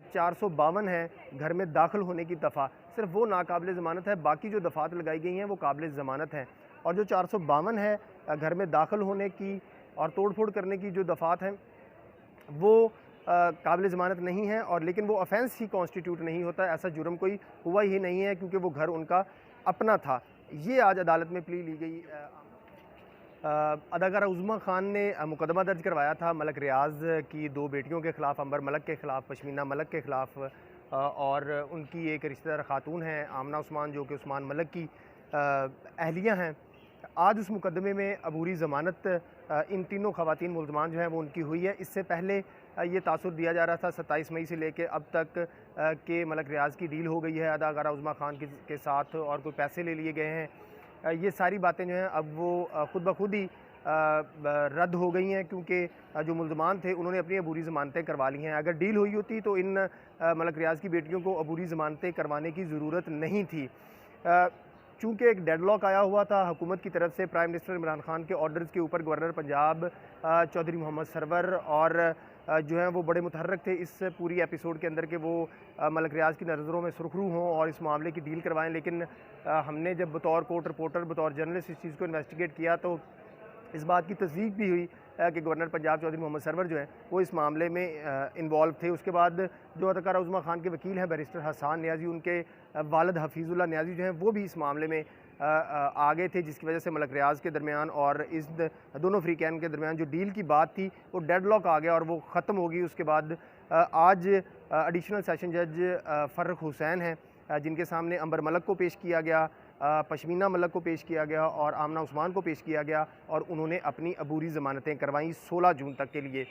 452 है घर में दाखिल होने की दफ़ा, सिर्फ वो नाकाबिल ज़मानत है, बाकी जो दफ़ात लगाई गई हैं वो काबिल ज़मानत हैं। और जो 452 है घर में दाखिल होने की और तोड़ फोड़ करने की जो दफ़ात हैं वो काबिल ज़मानत नहीं है, और लेकिन वो ऑफेंस ही कॉन्स्टिट्यूट नहीं होता, ऐसा जुर्म कोई हुआ ही नहीं है क्योंकि वो घर उनका अपना था। ये आज अदालत में प्ली ली गई। अदाकारा उज़्मा खान ने मुकदमा दर्ज करवाया था मलक रियाज़ की दो बेटियों के ख़िलाफ़, अंबर मलक के ख़िलाफ़, पश्मीना मलक के ख़िलाफ़, और उनकी एक रिश्तेदार ख़ातून हैं आमना उस्मान जो कि उस्मान मलक की अहलिया हैं। आज उस मुकदमे में अबूरी ज़मानत इन तीनों ख़वातीन मुल्ज़मान जो हैं वो उनकी हुई है। इससे पहले ये तासुर दिया जा रहा था 27 मई से लेके अब तक कि मलक रियाज़ की डील हो गई है अदाकारा उज़्मा खान के साथ और कोई पैसे ले लिए गए हैं। ये सारी बातें जो हैं अब वो ख़ुद ब खुद ही रद्द हो गई हैं क्योंकि जो मुल्ज़मान थे उन्होंने अपनी अबूरी ज़मानतें करवा ली हैं। अगर डील हुई होती तो इन मलक रियाज़ की बेटियों को अबूरी ज़मानतें करवाने की ज़रूरत नहीं थी। चूँकि एक डेडलॉक आया हुआ था हुकूमत की तरफ से प्राइम मिनिस्टर इमरान खान के ऑर्डर्स के ऊपर, गवर्नर पंजाब चौधरी मोहम्मद सरवर और जो हैं वो बड़े मुतहर्रिक थे इस पूरी एपिसोड के अंदर कि वो मलक रियाज़ की नज़रों में सुरखरू हों और इस मामले की डील करवाएं। लेकिन हमने जब बतौर कोर्ट रिपोर्टर, बतौर जर्नलिस्ट इस चीज़ को इन्वेस्टिगेट किया तो इस बात की तस्दीक भी हुई कि गवर्नर पंजाब चौधरी मोहम्मद सरवर जो हैं वो इस मामले में इन्वॉल्व थे। उसके बाद जो अदाकारा उज़्मा खान के वकील हैं बैरिस्टर हसान नियाज़ी, उनके वालिद हफीज़ुल्लाह नियाज़ी जो हैं वो भी इस मामले में आ गए थे, जिसकी वजह से मलक रियाज़ के दरमियान और इस दोनों फ्रीकैन के दरमियान जो डील की बात थी वो डेडलॉक आ गया और वो ख़त्म हो गई। उसके बाद आज एडिशनल सेशन जज फ़र्रुख हुसैन हैं जिनके सामने अंबर मलक को पेश किया गया, पश्मीना मलक को पेश किया गया और आमना उस्मान को पेश किया गया और उन्होंने अपनी अबूरी ज़मानतें करवाईं 16 जून तक के लिए।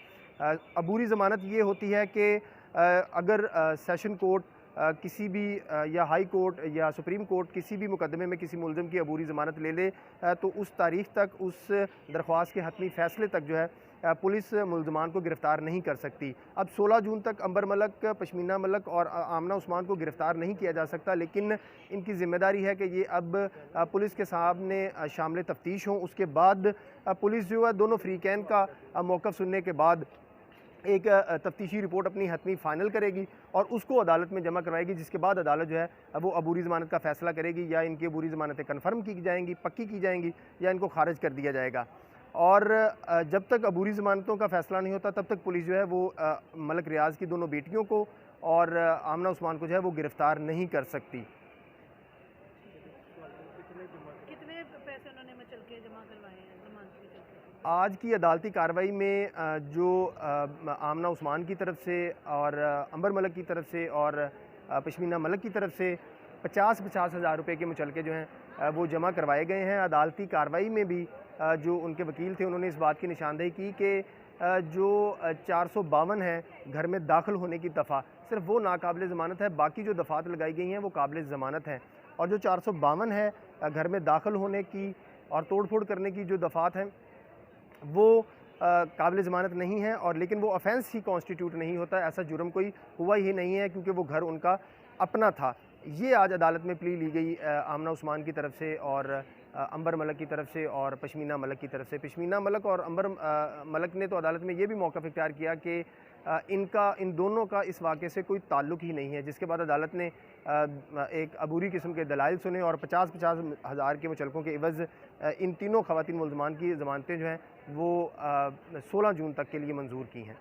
अबूरी ज़मानत ये होती है कि अगर सेशन कोर्ट किसी भी या हाई कोर्ट या सुप्रीम कोर्ट किसी भी मुकदमे में किसी मुल्ज़िम की अबूरी ज़मानत ले ले तो उस तारीख़ तक, उस दरख्वास्त के हतमी फ़ैसले तक जो है पुलिस मुल्ज़मान को गिरफ़्तार नहीं कर सकती। अब 16 जून तक अंबर मलक, पश्मीना मलक और आमना उस्मान को गिरफ़्तार नहीं किया जा सकता, लेकिन इनकी ज़िम्मेदारी है कि ये अब पुलिस के सामने शामिल तफ्तीश हों। उसके बाद पुलिस जो है दोनों फ्रीकैन का मौक़िफ़ सुनने के बाद एक तफ्तीशी रिपोर्ट अपनी हतमी फ़ाइनल करेगी और उसको अदालत में जमा करवाएगी, जिसके बाद अदालत जो है वो अबूरी ज़मानत का फ़ैसला करेगी। या इनकी अबूरी ज़मानतें कन्फर्म की जाएंगी, पक्की की जाएंगी, या इनको खारिज कर दिया जाएगा। और जब तक अबूरी ज़मानतों का फ़ैसला नहीं होता तब तक पुलिस जो है वो मलक रियाज़ की दोनों बेटियों को और आमना उस्मान को जो है वो गिरफ़्तार नहीं कर सकती। कितने पैसे उन्होंने मचल के जमा करवाए हैं जमानत के चलते? आज की अदालती कार्रवाई में जो आमना उस्मान की तरफ से और अंबर मलक की तरफ से और पश्मीना मलक की तरफ से 50-50 हज़ार रुपये के मुचलके जो हैं वो जमा करवाए गए हैं। अदालती कार्रवाई में भी जो उनके वकील थे उन्होंने इस बात की निशानदेही की कि जो 452 है घर में दाखिल होने की दफ़ा, सिर्फ वो नाकाबिल ज़मानत है, बाकी जो दफ़ात लगाई गई हैं वो काबिल ज़मानत हैं। और जो 452 है घर में दाखिल होने की और तोड़ फोड़ करने की जो दफ़ात हैं वो काबिल ज़मानत नहीं है, और लेकिन वो ऑफेंस ही कॉन्स्टिट्यूट नहीं होता, ऐसा जुर्म कोई हुआ ही नहीं है क्योंकि वो घर उनका अपना था। ये आज अदालत में प्ली ली गई आमना उस्मान की तरफ से और अंबर मलक की तरफ से और पश्मीना मलक की तरफ से। पश्मीना मलक और अंबर मलक ने तो अदालत में ये भी मौक़िफ़ इख्तियार किया कि इन दोनों का इस वाक़े से कोई ताल्लुक़ ही नहीं है, जिसके बाद अदालत ने एक अबूरी किस्म के दलाइल सुने और 50-50 हज़ार के मुचलकों के इवज़ इन तीनों ख़वातीन मुल्ज़मान की ज़मानतें जो हैं वो 16 जून तक के लिए मंजूर की हैं।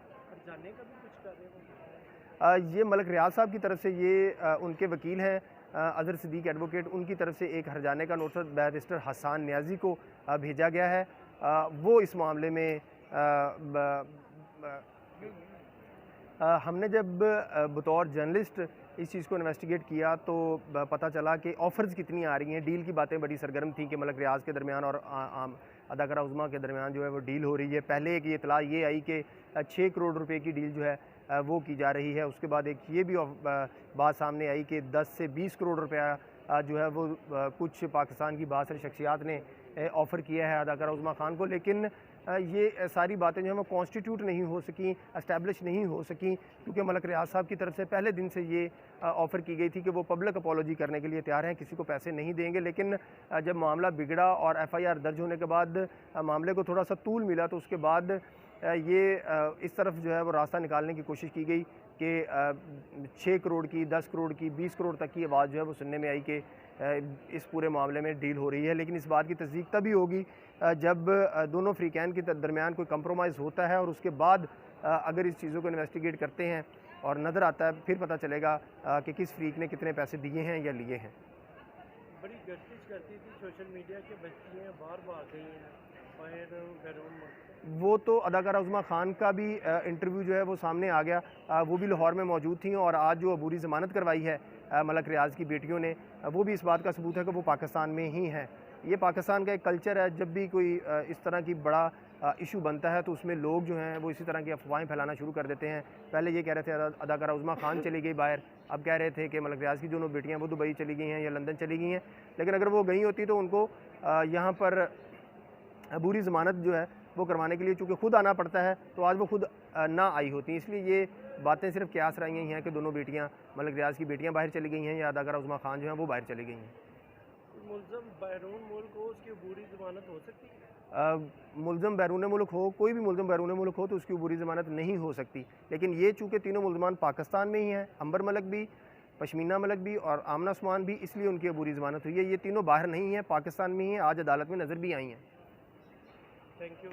जाने का भी कुछ कर रहे हैं? ये मलक रियाज़ साहब की तरफ से ये उनके वकील हैं अज़हर सिद्दीक़ एडवोकेट, उनकी तरफ से एक हरजाने का नोटिस बैरिस्टर हसान नियाज़ी को भेजा गया है। वो इस मामले में हमने जब बतौर जर्नलिस्ट इस चीज़ को इन्वेस्टिगेट किया तो पता चला कि ऑफ़र्स कितनी आ रही हैं। डील की बातें बड़ी सरगर्म थी कि मलक रियाज़ के दरमियान और अदाकारा उज़्मा के दरमियान जो है वो डील हो रही है। पहले एक ये इतला ये आई कि 6 करोड़ रुपए की डील जो है वो की जा रही है। उसके बाद एक ये भी बात सामने आई कि 10 से 20 करोड़ रुपया जो है वो कुछ पाकिस्तान की बासर शख्सियात ने ऑफ़र किया है अदाकारा उज़्मा खान को, लेकिन ये सारी बातें जो हैं वो कॉन्स्टिट्यूट नहीं हो सकी, एस्टैब्लिश नहीं हो सकी क्योंकि मलक रियाज़ साहब की तरफ से पहले दिन से ये ऑफ़र की गई थी कि वो पब्लिक अपॉलॉजी करने के लिए तैयार हैं, किसी को पैसे नहीं देंगे। लेकिन जब मामला बिगड़ा और FIR दर्ज होने के बाद मामले को थोड़ा सा तूल मिला तो उसके बाद ये इस तरफ जो है वो रास्ता निकालने की कोशिश की गई कि 6 करोड़ की, 10 करोड़ की, 20 करोड़ तक की आवाज़ जो है वो सुनने में आई कि इस पूरे मामले में डील हो रही है। लेकिन इस बात की तस्दीक तभी होगी जब दोनों फ़रीक़ैन के दरमियान कोई कंप्रोमाइज़ होता है और उसके बाद अगर इस चीज़ों को इन्वेस्टिगेट करते हैं और नज़र आता है, फिर पता चलेगा कि किस फ़रीक ने कितने पैसे दिए हैं या लिए हैं। बड़ी गर्दिश करती थी सोशल मीडिया के बच्चियाँ बाहर भाग गई हैं बाहर घरों में। वो तो अदाकारा उज़मा खान का भी इंटरव्यू जो है वो सामने आ गया। वो भी लाहौर में मौजूद थी और आज जो अबूरी ज़मानत करवाई है मलक रियाज़ की बेटियों ने, वो भी इस बात का सबूत है कि वो पाकिस्तान में ही हैं। ये पाकिस्तान का एक कल्चर है, जब भी कोई इस तरह की बड़ा इशू बनता है तो उसमें लोग जो हैं वो इसी तरह की अफवाहें फैलाना शुरू कर देते हैं। पहले ये कह रहे थे अदाकारा उज़मा खान चली गई बाहर, अब कह रहे थे कि मलक रियाज़ की दोनों बेटियाँ वो दुबई चली गई हैं या लंदन चली गई हैं। लेकिन अगर वो गई होती तो उनको यहाँ पर अबूरी ज़मानत जो है वो करवाने के लिए चूँकि खुद आना पड़ता है, तो आज वो खुद ना आई होती। इसलिए ये बातें सिर्फ क्यास रही हैं कि दोनों बेटियाँ मलक रियाज़ की बेटियाँ बाहर चली गई हैं या अदाकारा उज़मा खान जो हैं वो बाहर चली गई हैं। मुलज़म बैरून मुल्क हो उसकी अबूरी ज़मानत हो सकती है? मुलज़म बैरून मुल्क हो, कोई भी मुलज़म बैरून मुल्क हो तो उसकी अबूरी ज़मानत नहीं हो सकती। लेकिन ये चूँकि तीनों मुलज़मान पाकिस्तान में ही हैं, अंबर मलक भी, पश्मीना मलक भी और आमना उस्मान भी, इसलिए उनकी अबूरी ज़मानत हुई है। ये तीनों बाहर नहीं हैं, पाकिस्तान में ही हैं, आज अदालत में नज़र भी आई हैं। Thank you.